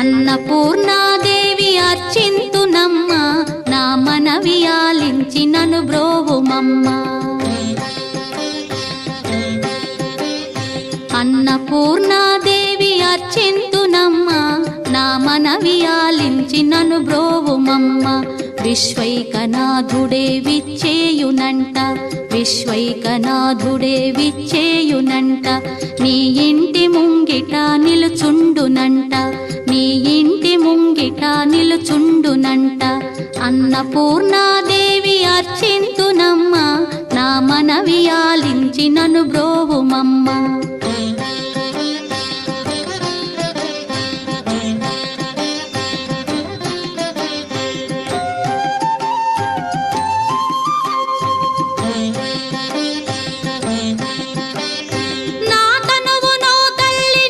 అన్నపూర్ణాదేవి అర్చింతునమ్మ, నా మనవి ఆలించి నను బ్రోవుమమ్మ. అన్నపూర్ణాదేవి అర్చింతునమ్మ, నా మనవి ఆలించి నను బ్రోవుమమ్మ. విశ్వైకనాథుడే విచ్చేయునంట, విశ్వైకనాథుడే విచ్చేయునంట. నీ ఇంటి ముంగిట నిలుచుండునంట, నీ ఇంటి ముంగిట నిలుచుండునంట. అన్నపూర్ణాదేవి అర్చింతునమ్మ, నా మనవి ఆలించి నను బ్రోవుమమ్మ.